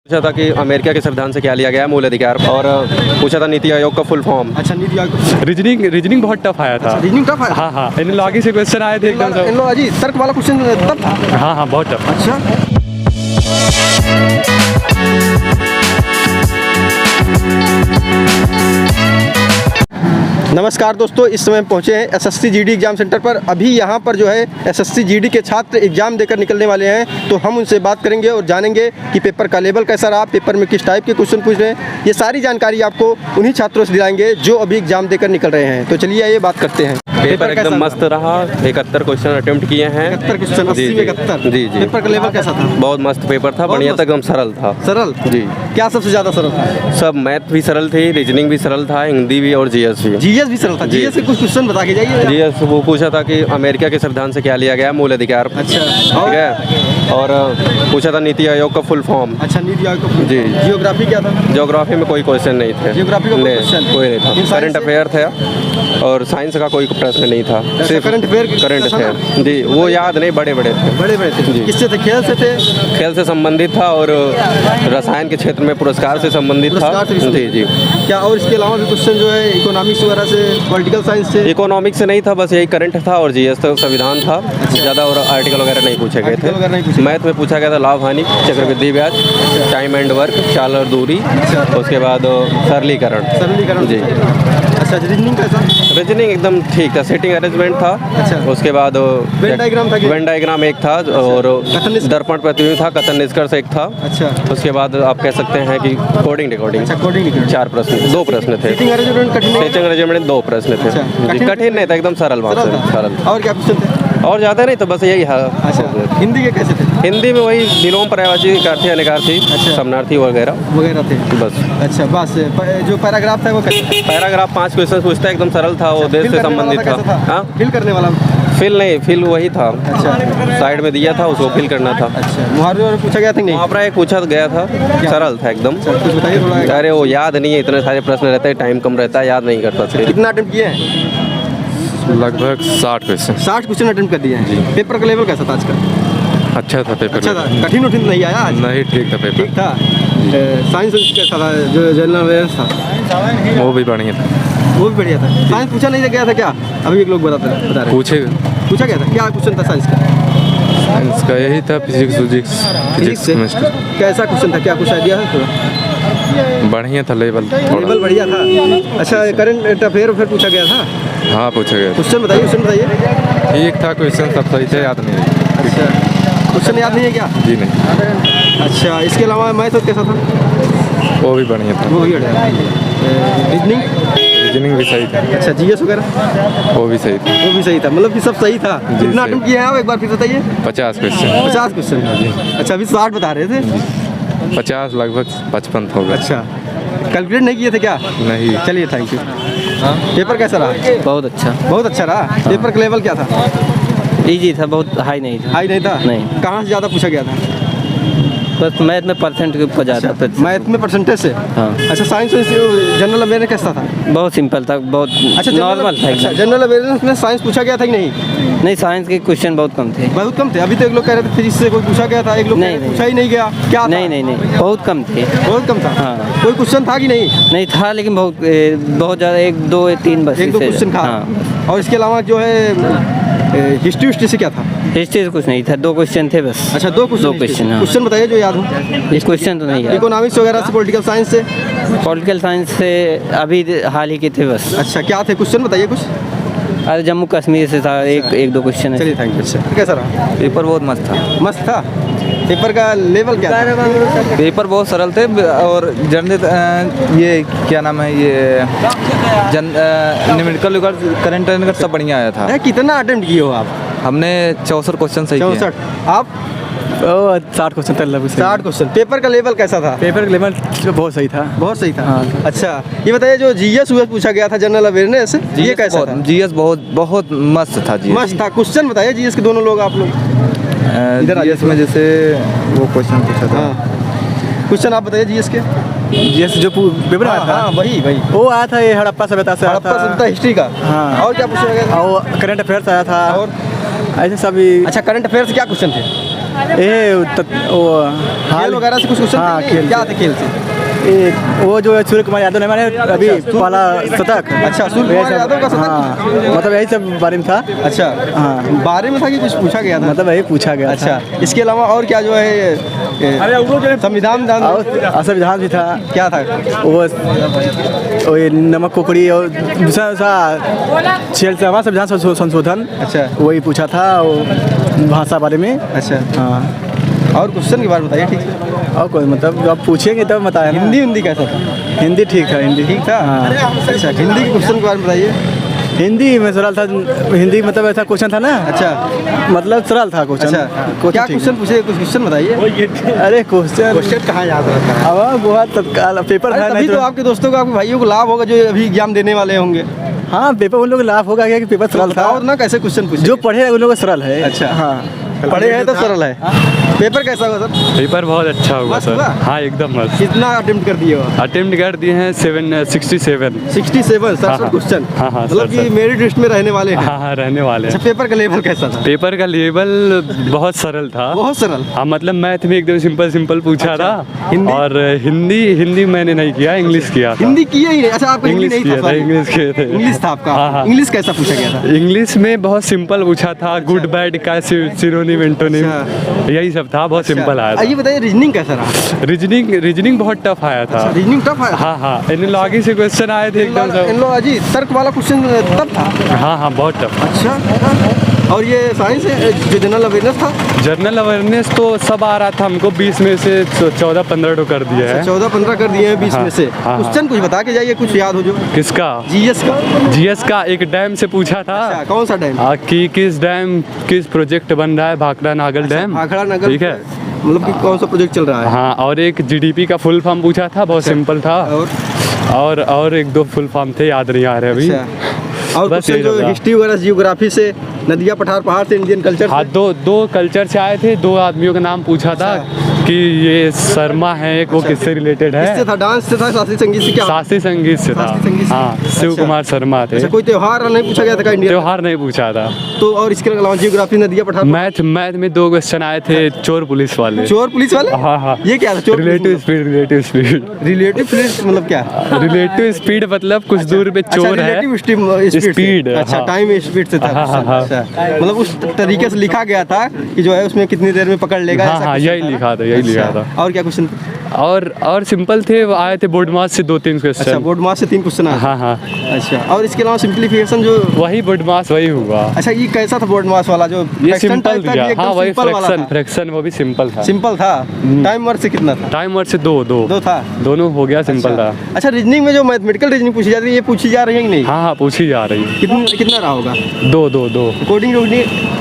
पूछा था कि अमेरिका के संविधान से क्या लिया गया है मूल अधिकार, और पूछा था नीति आयोग का फुल फॉर्म। अच्छा, नीति आयोग। रीजनिंग बहुत टफ आया था। रीजनिंग टफ है। हाँ हाँ, इन लॉगिंग से क्वेश्चन आए थे एकदम से। इन लोग अजी तर्क वाला क्वेश्चन तब था। हाँ हाँ, बहुत टफ। अच्छा, नमस्कार दोस्तों, इस समय पहुंचे हैं एसएससी जीडी एग्जाम सेंटर पर। अभी यहाँ पर जो है एसएससी जीडी के छात्र एग्जाम देकर निकलने वाले हैं, तो हम उनसे बात करेंगे और जानेंगे कि पेपर का लेवल कैसा रहा, पेपर में किस टाइप के क्वेश्चन पूछ रहे हैं। ये सारी जानकारी आपको उन्हीं छात्रों से दिलाएंगे जो अभी एग्जाम देकर निकल रहे हैं। तो चलिए आइए बात करते हैं। पेपर एकदम मस्त रहा। 71 क्वेश्चन अटेम्प्ट किए हैं। 71 क्वेश्चन, 80 में 71। जी जी, पेपर का लेवल कैसा था? बहुत मस्त पेपर था, बढ़िया था, एकदम सरल था। सरल जी। क्या सबसे ज़्यादा सरल था? सब मैथ भी सरल थी, रीजनिंग भी सरल था, हिंदी भी और जीएस भी। जीएस भी सरल था। जी। जीएस के कुछ क्वेश्चन बता के जाइए। जीएस वो पूछा था कि अमेरिका के संविधान से क्या लिया गया है मूल अधिकार। अच्छा, ठीक है। और पूछा था नीति आयोग का फुल फॉर्म। अच्छा, नीति आयोग का। जी। जियोग्राफी क्या था? ज्योग्राफी में कोई क्वेश्चन नहीं थे। जियोग्राफी का कोई क्वेश्चन? कोई नहीं था। साइंस करंट से? अफेयर था, और साइंस का कोई प्रश्न नहीं था। सिर्फ करंट अफेयर करंट अफेयर। जी, वो याद नहीं, बड़े बड़े थे। बड़े बड़े थे। जी। किससे थे? खेल से थे? खेल से संबंधित था, और रसायन के क्षेत्र में पुरस्कार से संबंधित था। पुरस्कार से भी जी जी। क्या और इसके अलावा भी क्वेश्चन जो है इकोनॉमिक्स वगैरह से, पॉलिटिकल साइंस से? इकोनॉमिक्स से नहीं था, बस यही करंट था और जीएस तो संविधान था। ज़्यादा और आर्टिकल वगैरह नहीं पूछे गए आर्टिकल वगैरह नहीं थे। पूछे। मैथ में पूछा गया था लाभ हानि, चक्रवृद्धि ब्याज, टाइम एंड वर्क, चाल और दूरी, उसके बाद सरलीकरण। जी। अच्छा, रीजनिंग कैसा? रीजनिंग एकदम ठीक था, सेटिंग अरेंजमेंट था। अच्छा। उसके बाद वेन डायग्राम था कि? वेन डायग्राम एक था, और कथन निष्कर्ष? दर्पण प्रतिबिंब था, कथन निष्कर्ष एक था। अच्छा। उसके बाद आप कह सकते हैं कि कोडिंग रिकॉर्डिंग। अच्छा, कोडिंग रिकॉर्डिंग। 4 प्रश्न, 2 प्रश्न थे। सेटिंग अरेंजमेंट कठिन नहीं? सेटिंग अरेंजमेंट 2 प्रश्न थे। अच्छा। जी, कठिन नहीं था, एकदम सरल बात सरल है, था। सरल। और क्या क्वेश्चन थे? और ज़्यादा नहीं, तो बस यही है। अच्छा, हिंदी के कैसे थे? हिंदी में वही विलोम पर्यायवाची, अर्थी, अनेकार्थी, अच्छा। समानार्थी वगैरह वगैरह थे। बस। अच्छा, बस जो पैराग्राफ था वो कैसे? पैराग्राफ 5 क्वेश्चन पूछता है, एकदम सरल था, वो देश फिल से करने वाला संबंधित कैसा था। हाँ, फिल करने वाला? फिल नहीं, फिल वही था। अच्छा। साइड में दिया था, उसको फिल करना था। अच्छा, मुहावरे और पूछा गया था कि नहीं? मुहावरा एक पूछा गया था, सरल था एकदम। अच्छा, कुछ बताइए थोड़ा। अरे वो याद नहीं है, इतने सारे प्रश्न रहते हैं, टाइम कम रहता है, याद नहीं कर पाते। कितना अटेम्प्ट किए हैं? लगभग 60 क्वेश्चन। 60 क्वेश्चन अटेम्प्ट कर दिए हैं। पेपर का लेवल कैसा था आज का? अच्छा था पेपर। अच्छा था। कठिन उठिन नहीं आया आज? नहीं, ठीक था पेपर। ठीक था। साइंस कैसा था? जो जनरल अवेयरनेस था वो भी बढ़िया था। वो भी बढ़िया था। साइंस पूछा नहीं गया था क्या? अभी एक लोग बता रहे हैं। पूछे पूछा गया था? क्या क्वेश्चन था साइंस का? साइंस का यही था, फिजिक्स से? केमिस्ट्री। कैसा क्वेश्चन था? क्या कुछ आइडिया है थोड़ा? बढ़िया था लेवल थोड़ा। लेवल बढ़िया था। अच्छा, करंट अफेयर फिर पूछा गया था? हाँ, पूछा गया। क्वेश्चन बताइए, क्वेश्चन बताइए। ठीक था, क्वेश्चन सब सही थे, याद नहीं। अच्छा, क्वेश्चन याद नहीं है क्या? जी नहीं। अच्छा, इसके अलावा मैथ कैसा था? वो भी बढ़िया था। वो भी बढ़िया। रीजनिंग? रीजनिंग भी सही था। अच्छा, जीएस वगैरह? वो भी सही था। वो भी सही था, मतलब कि सब सही था। जी, कितना सही। अटेम्प्ट किए हैं आप? एक बार फिर बताइए। 50 क्वेश्चन। 50 क्वेश्चन। अच्छा, अभी 60 बता रहे थे। 50 लगभग 55 होगा। अच्छा, कैलकुलेट नहीं किए थे क्या? नहीं। चलिए, थैंक यू। पेपर कैसा रहा? बहुत अच्छा। बहुत अच्छा रहा। पेपर का लेवल क्या था? इजी था, बहुत हाई नहीं था। हाई नहीं था? नहीं। कहाँ से ज़्यादा पूछा गया था? बस मैथ में परसेंट को ज़्यादा। मैथ में परसेंटेज से? हाँ। अच्छा, साइंस में जनरल अवेयरनेस कैसा था? बहुत सिंपल था, बहुत अच्छा, नॉर्मल था अच्छा, एकदम। जनरल अवेयरनेस में साइंस पूछा गया था कि नहीं? नहीं, साइंस के क्वेश्चन बहुत कम थे। बहुत कम थे। अभी तो एक लोग कह रहे थे फिजिक्स से कोई पूछा गया था, एक लोग कह रहे थे नहीं, पूछा ही नहीं गया। क्या था? नहीं, बहुत कम थे। बहुत कम था। हाँ। कोई क्वेश्चन था कि नहीं? नहीं था, लेकिन बहुत ज़्यादा, 1 2 3 बस। एक दो क्वेश्चन था। हाँ। और इसके अलावा जो है हिस्ट्री से क्या था? हिस्ट्री से कुछ नहीं था, 2 क्वेश्चन थे बस। अच्छा, 2 क्वेश्चन। 2 क्वेश्चन। हाँ। क्वेश्चन बताइए जो याद हो। इस क्वेश्चन तो नहीं याद। इकोनॉमिक्स वगैरह से, पॉलिटिकल साइंस से? पॉलिटिकल साइंस से अभी हाल ही के थे बस। अच्छा, क्या थे क्वेश्चन? बताइए कुछ। अरे जम्मू कश्मीर से था, एक 2 क्वेश्चन है। चलिए, थैंक यू। अच्छा, कैसा रहा? पेपर बहुत मस्त था। मस्त था। पेपर का लेवल क्या था? पेपर बहुत सरल थे, और जनरल ये क्या नाम है, ये न्यूमेरिकल करंट अफेयर सब बढ़िया आया था। कितना अटेम्प्ट किए हो आप? हमने 64 क्वेश्चन सही किए। 64। आप? 60 क्वेश्चन था लगभग। 60 क्वेश्चन। पेपर का लेवल कैसा था? पेपर का लेवल बहुत सही था। बहुत सही था। हाँ। अच्छा, ये बताइए जो जीएस पूछा गया था, जनरल अवेयरनेस, ये कैसा था? जीएस बहुत मस्त था। जीएस मस्त था। क्वेश्चन बताइए जीएस के, दोनों लोग आप लोग। जीएस में जैसे वो क्वेश्चन पूछा था। क्वेश्चन आप बताइए जीएस के। जीएस जो पेपर आया था, हाँ, वही वो आया था, ये हड़प्पा सभ्यता से आया हड़प्पा सभ्यता, हिस्ट्री का। हाँ। और क्या पूछा गया था? और करंट अफेयर्स आया था, और ऐसे सभी। अच्छा, करंट अफेयर से क्या क्वेश्चन थे? ये वो खेल वगैरह से कुछ क्वेश्चन हाँ, थे? खेल क्या थे खेल से? ये वो जो है सूर्य कुमार यादव ने मारे अभी पहला शतक। अच्छा, सूर्य कुमार यादव का शतक? हाँ, मतलब यही सब बारे में था। अच्छा, हाँ। बारे में था कि कुछ पूछा गया था? मतलब यही पूछा गया था। अच्छा, इसके अलावा और क्या जो है संविधान दान और संविधान भी था। क्या था? वो ये नमक कुकड़ी और दूसरा हमारा संविधान संशोधन। अच्छा। वही पूछा था, वो भाषा बारे में। अच्छा, हाँ, और क्वेश्चन के बारे में बताइए ठीक से। और कोई मतलब आप पूछेंगे तब बताया ना। हिंदी कैसा था? हिंदी ठीक था, हिंदी ठीक था। हाँ। अच्छा, हिंदी के क्वेश्चन के बारे में बताइए। हिंदी में सरल था। हिंदी मतलब ऐसा क्वेश्चन था ना। अच्छा, मतलब सरल था क्वेश्चन। अच्छा, क्या क्वेश्चन पूछे? कुछ क्वेश्चन बताइए। अरे क्वेश्चन कहाँ याद रहता है? अब बहुत तत्काल पेपर अरे था तभी नहीं तो आपके दोस्तों को, आपके भाइयों को लाभ होगा जो अभी एग्जाम देने वाले होंगे। हाँ, पेपर उन लोग लाभ होगा क्या कि पेपर सरल था। और ना कैसे क्वेश्चन पूछे? जो पढ़े उन लोग सेरल है। अच्छा। हाँ, पढ़े हैं तो सरल है। पेपर कैसा हुआ सर? पेपर बहुत अच्छा हुआ मस्त सर। हुआ? हाँ एकदम मस्त। कितना अटेम्प्ट कर दिए हो? अटेम्प्ट कर दिए हैं 67। 67 हाँ, क्वेश्चन। हाँ, हाँ, मतलब कि सर। मेरिट लिस्ट में रहने वाले हैं। हाँ हाँ रहने वाले अच्छा, हैं। पेपर का लेवल कैसा था? पेपर का लेवल बहुत सरल था। बहुत सरल। हाँ मतलब मैथ में एकदम सिंपल पूछा था। हिंदी? और हिंदी मैंने नहीं किया, इंग्लिश किया था। हिंदी किए ही नहीं? अच्छा, आपका हिंदी इंग्लिश नहीं किया था? था, इंग्लिश किए थे। इंग्लिश था आपका? हाँ, हाँ। इंग्लिश कैसा पूछा गया था? इंग्लिश में बहुत सिंपल पूछा था। गुड बैड का सिनोनिम एंटोनिम यही सब था। बहुत सिंपल आया था। ये बताइए रीजनिंग कैसा रहा? रीजनिंग बहुत टफ आया था। रीजनिंग टफ है? हाँ हाँ एनालॉजी से क्वेश्चन आए थे एकदम इन सब। लोग अजी तर्क वाला क्वेश्चन तब था? हाँ हाँ बहुत टफ। अच्छा, और ये साइंस है जो जनरल अवेयरनेस था? जनरल अवेयरनेस तो सब आ रहा था हमको। 20 में से 14-15 तो कर दिया है। 14-15 कर दिए हैं 20 हाँ, में से। हाँ, क्वेश्चन कुछ बता के जाइए, कुछ याद हो जो। किसका? जीएस का। जीएस का एक डैम से पूछा था। अच्छा, कौन सा डैम? कि किस प्रोजेक्ट बन रहा है भाखड़ा नागल डैम। भाखड़ा नगर। ठीक है। मतलब कि कौन सा प्रोजेक्ट चल रहा है? हाँ, और एक जीडीपी का फुल फॉर्म पूछा था। बहुत सिंपल था। और एक दो फुल फॉर्म थे, याद नहीं आ रहे अभी। और बस क्वेश्चन यही जो लगा। हिस्ट्री वगैरह जियोग्राफी से, नदिया पठार पहाड़ से, इंडियन कल्चर हाँ, दो कल्चर से आए थे। 2 आदमियों का नाम पूछा था कि ये शर्मा है एक, वो किससे रिलेटेड किससे है? था? डांस से था? शास्त्रीय संगीत से? क्या? शास्त्रीय संगीत से था। शास्त्रीय संगीत से। हाँ, शिव अच्छा। कुमार शर्मा थे। अच्छा, कोई त्योहार नहीं पूछा गया था का इंडिया? त्योहार नहीं पूछा था। तो और इसके अलावा जियोग्राफी, नदिया पठार? मैथ में 2 क्वेश्चन आए थे। चोर पुलिस वाले। चोर पुलिस वाले? हाँ हाँ। ये क्या था? चोर रिलेटिव स्पीड। रिलेटिव पुलिस मतलब क्या? रिलेटिव स्पीड मतलब कुछ दूर पे चोर है। Relative speed. अच्छा, हाँ। टाइम स्पीड से था। हाँ, हाँ, हाँ। अच्छा, मतलब उस तरीके से लिखा गया था कि जो है उसमें कितनी देर में पकड़ लेगा। हाँ ऐसा हाँ कुछ यही लिखा था, यही लिखा था। और क्या क्वेश्चन? और सिंपल थे। वो आए थे बोर्ड मास से 2-3 अच्छा, क्वेश्चन। बोर्ड मास से 3 क्वेश्चन आए? हाँ हाँ अच्छा, और इसके अलावा सिंप्लीफिकेशन जो? वही बोर्ड मास वही हुआ। अच्छा, ये कैसा था बोर्ड मास वाला जो? ये fraction सिंपल type था दिया। कि एकदम हाँ वही simple वाला था? फ्रैक्शन वो भी सिंपल था। सिंपल था। टाइम वर्क से कितना था? टाइम वर्ड से 2 2 था। दोनों हो गया, सिंपल था। अच्छा, रीजनिंग में जो मैथमेटिकल रीजनिंग पूछी जाती है, ये पूछी जा रही है कि नहीं? हाँ हाँ पूछी जा रही है। कितना रहा होगा? 2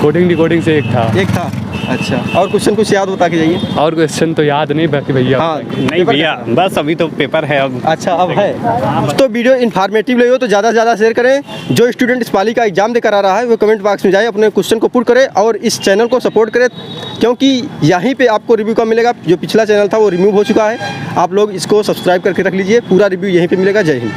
कोडिंग डिकोडिंग से 1 था। एक था। अच्छा, और क्वेश्चन कुछ याद बता के जाइए। और क्वेश्चन तो याद नहीं, बाकी भैया। हाँ, नहीं भैया, बस अभी तो पेपर है अब। अच्छा, अब है तो वीडियो इन्फॉर्मेटिव लगी हो तो ज़्यादा से ज़्यादा शेयर करें। जो स्टूडेंट इस पाली का एग्जाम देकर आ रहा है वो कमेंट बॉक्स में जाए, अपने क्वेश्चन को पुट करें और इस चैनल को सपोर्ट करें, क्योंकि यहीं पे आपको रिव्यू का मिलेगा। जो पिछला चैनल था वो रिमूव हो चुका है। आप लोग इसको सब्सक्राइब करके रख लीजिए, पूरा रिव्यू यहीं पे मिलेगा। जय हिंद।